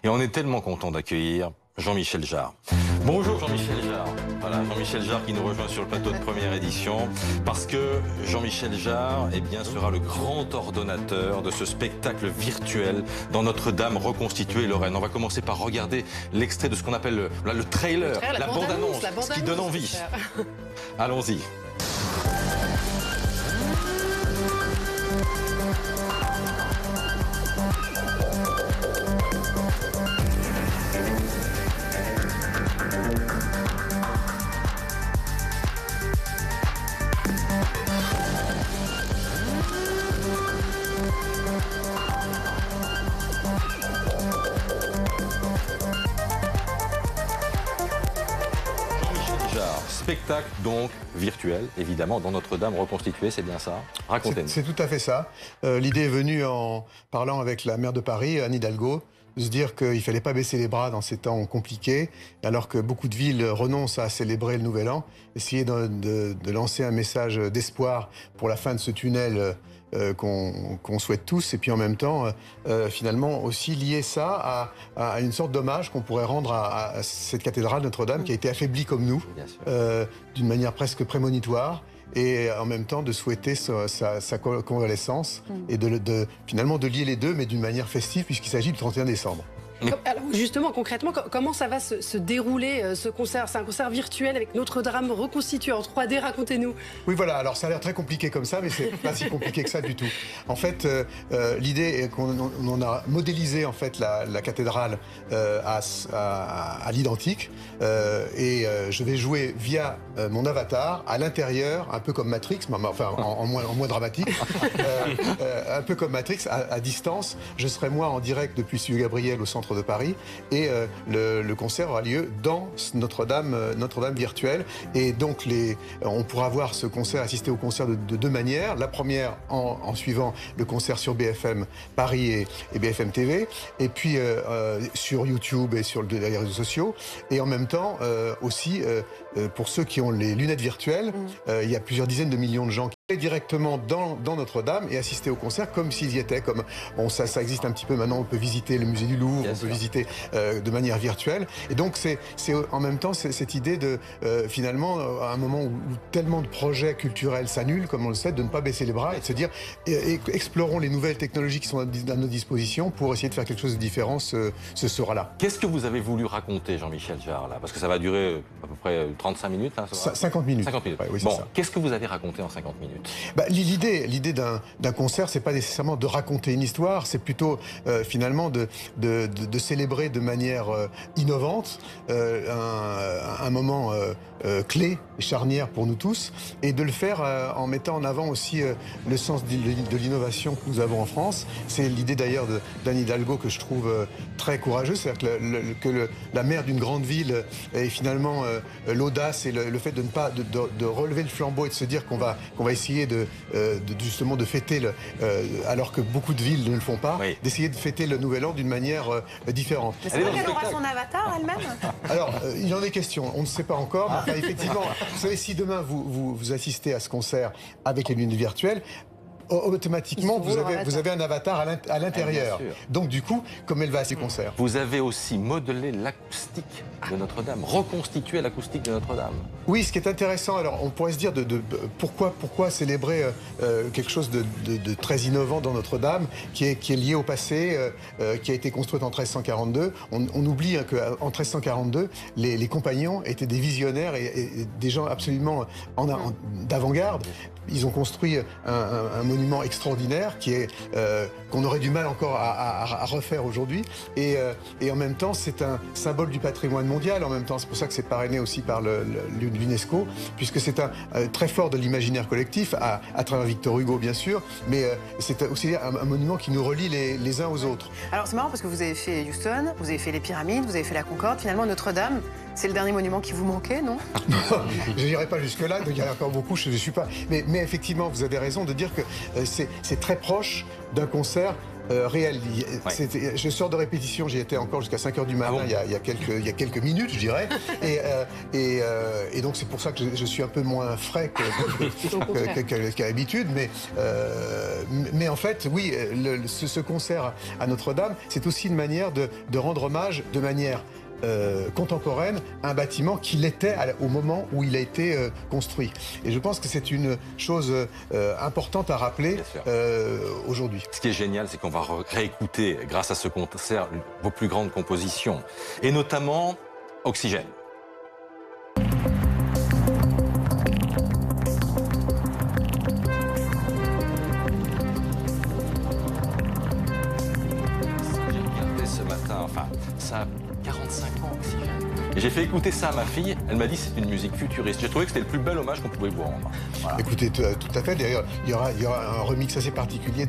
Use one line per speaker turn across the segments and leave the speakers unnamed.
Et on est tellement content d'accueillir Jean-Michel Jarre. Bonjour Jean-Michel Jarre. Voilà, Jean-Michel Jarre qui nous rejoint sur le plateau de première édition parce que Jean-Michel Jarre sera le grand ordonnateur de ce spectacle virtuel dans Notre-Dame reconstituée Lorraine. On va commencer par regarder l'extrait de ce qu'on appelle le trailer, la bande-annonce, ce qui donne envie. Allons-y. Spectacle donc virtuel, évidemment, dans Notre-Dame reconstituée, c'est bien ça? Racontez-nous.
C'est tout à fait ça. L'idée est venue en parlant avec la maire de Paris, Anne Hidalgo, de se dire qu'il ne fallait pas baisser les bras dans ces temps compliqués, alors que beaucoup de villes renoncent à célébrer le Nouvel An. Essayer de lancer un message d'espoir pour la fin de ce tunnel qu'on souhaite tous, et puis en même temps, finalement, aussi lier ça à une sorte d'hommage qu'on pourrait rendre à cette cathédrale Notre-Dame qui a été affaiblie comme nous, d'une manière presque prémonitoire, et en même temps de souhaiter sa convalescence et finalement de lier les deux, mais d'une manière festive, puisqu'il s'agit du 31 décembre.
Alors justement, concrètement, comment ça va se dérouler ce concert? C'est un concert virtuel avec Notre-Dame reconstituée en 3D, racontez-nous.
Oui, voilà, alors ça a l'air très compliqué comme ça, mais c'est pas si compliqué que ça du tout. En fait, l'idée est qu'on a modélisé en fait la cathédrale à l'identique, et je vais jouer via mon avatar à l'intérieur, un peu comme Matrix, enfin en moins dramatique, un peu comme Matrix, à distance. Je serai moi en direct depuis Studio Gabriel au centre de Paris, et le concert aura lieu dans Notre-Dame virtuelle, et donc on pourra voir ce concert, assister au concert de deux manières. La première en suivant le concert sur BFM Paris et BFM TV, et puis sur YouTube et sur les réseaux sociaux, et en même temps aussi pour ceux qui ont les lunettes virtuelles, il y a plusieurs dizaines de millions de gens qui directement dans Notre-Dame et assister au concert comme s'ils y étaient. Ça existe un petit peu maintenant, on peut visiter le musée du Louvre, on peut visiter de manière virtuelle. Et donc c'est en même temps cette idée de finalement à un moment où tellement de projets culturels s'annulent, comme on le sait, de ne pas baisser les bras et de se dire explorons les nouvelles technologies qui sont à nos dispositions pour essayer de faire quelque chose de différent ce soir-là.
Qu'est-ce que vous avez voulu raconter, Jean-Michel Jarre, là? Parce que ça va durer à peu près 35 minutes. Là,
50 minutes.
50 minutes.
Ouais, oui,
bon, qu'est-ce que vous avez raconté en 50 minutes?
L'idée d'un concert, c'est pas nécessairement de raconter une histoire, c'est plutôt finalement de célébrer de manière innovante un moment clé et charnière pour nous tous, et de le faire en mettant en avant aussi le sens de l'innovation que nous avons en France. C'est l'idée d'ailleurs d'Anne Hidalgo que je trouve très courageuse, c'est-à-dire que la maire d'une grande ville et finalement l'audace et le fait de relever le flambeau et de se dire qu'on va essayer justement de fêter, alors que beaucoup de villes ne le font pas, d'essayer de fêter le Nouvel An d'une manière différente.
Mais c'est vrai qu'elle aura son avatar elle-même?
Alors, il en est question, on ne sait pas encore, mais enfin, effectivement, vous savez, si demain vous assistez à ce concert avec les lunettes virtuelles, automatiquement, vous avez un avatar à l'intérieur. Donc, du coup, comme elle va à ces concerts.
Vous avez aussi modelé l'acoustique de Notre-Dame, reconstitué l'acoustique de Notre-Dame.
Oui, ce qui est intéressant, alors on pourrait se dire pourquoi célébrer quelque chose de très innovant dans Notre-Dame, qui est lié au passé, qui a été construite en 1342. On oublie qu'en 1342, les compagnons étaient des visionnaires et des gens absolument d'avant-garde. Ils ont construit un monument extraordinaire qu'on aurait du mal encore à refaire aujourd'hui. Et en même temps, c'est un symbole du patrimoine mondial. En même temps, c'est pour ça que c'est parrainé aussi par l'UNESCO, puisque c'est très fort de l'imaginaire collectif, à travers Victor Hugo, bien sûr, mais c'est aussi un monument qui nous relie les uns aux autres.
Alors c'est marrant parce que vous avez fait Houston, vous avez fait les pyramides, vous avez fait la Concorde. Finalement, Notre-Dame, c'est le dernier monument qui vous manquait, non?
Je n'irai pas jusque-là, il y a encore beaucoup, je ne suis pas. Mais effectivement, vous avez raison de dire que c'est très proche d'un concert réel. Je sors de répétition, j'y étais encore jusqu'à 5 h du matin il y a quelques minutes, je dirais. Et donc c'est pour ça que je suis un peu moins frais qu'à l'habitude. Mais en fait, oui, ce concert à Notre-Dame, c'est aussi une manière de rendre hommage de manière contemporaine à un bâtiment qu'il était au moment où il a été construit. Et je pense que c'est une chose importante à rappeler aujourd'hui.
Ce qui est génial, c'est qu'on va réécouter, grâce à ce concert, vos plus grandes compositions, et notamment Oxygène. J'ai regardé ce matin, enfin, ça a 45 ans, Oxygène. Et j'ai fait écouter ça à ma fille, elle m'a dit c'est une musique futuriste. J'ai trouvé que c'était le plus bel hommage qu'on pouvait vous rendre. Voilà.
Écoutez, tout à fait. D'ailleurs, il y aura un remix assez particulier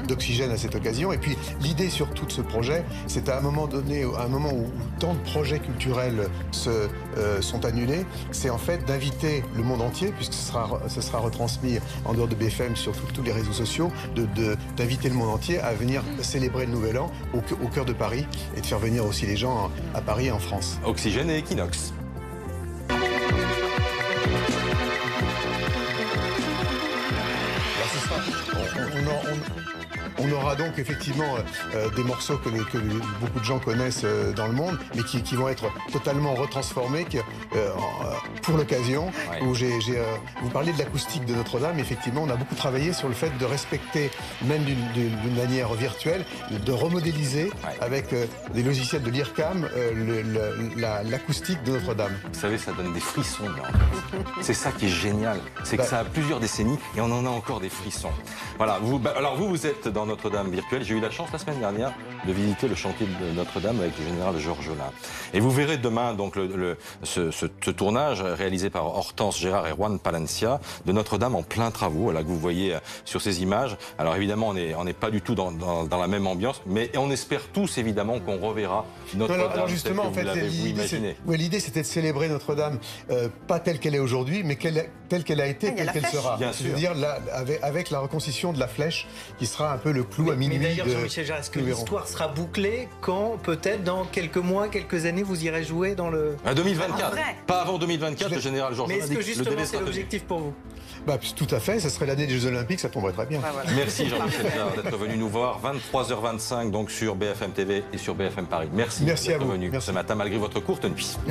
d'Oxygène à cette occasion. Et puis, l'idée sur tout ce projet, c'est à un moment donné, à un moment où tant de projets culturels sont annulés, c'est en fait d'inviter le monde entier, puisque ce sera retransmis en dehors de BFM sur tous les réseaux sociaux, d'inviter le monde entier à venir célébrer le Nouvel An au cœur de Paris et de faire venir aussi les gens à Paris et en France.
Oxygène et Equinox.
On aura donc effectivement des morceaux que beaucoup de gens connaissent dans le monde, mais qui vont être totalement retransformés pour l'occasion. Où vous parliez de l'acoustique de Notre-Dame, effectivement, on a beaucoup travaillé sur le fait de respecter, même d'une manière virtuelle, de remodéliser avec des logiciels de l'IRCAM l'acoustique de Notre-Dame.
Vous savez, ça donne des frissons. C'est ça qui est génial, c'est que ça a plusieurs décennies et on en a encore des frissons. Voilà. Alors vous êtes dans Notre-Dame virtuelle. J'ai eu la chance la semaine dernière de visiter le chantier de Notre-Dame avec le général Georges Lain. Et vous verrez demain donc ce tournage réalisé par Hortense Gérard et Juan Palencia de Notre-Dame en plein travaux, voilà, que vous voyez sur ces images. Alors évidemment, on n'est pas du tout dans la même ambiance, mais on espère tous évidemment qu'on reverra Notre-Dame.
Alors justement, en fait, l'idée c'était de célébrer Notre-Dame, pas telle qu'elle est aujourd'hui, mais telle qu'elle a été, telle qu'elle sera. C'est-à-dire avec la reconstitution de la flèche qui sera un peu le clou à minuit.
Mais d'ailleurs, Jean-Michel Jarre, est-ce que l'histoire sera bouclée quand, peut-être, dans quelques mois, quelques années, vous irez jouer dans le...
À 2024. Pas avant 2024, le général Georges Lain.
Mais est-ce que justement c'est l'objectif pour vous?
Tout à fait, ça serait l'année des Jeux Olympiques, ça tomberait très bien.
Voilà.
Merci Jean-Michel Jarre d'être venu nous voir. 23h25 donc sur BFM TV et sur BFM Paris. Merci
à vous.
Merci ce matin malgré votre courte nuit.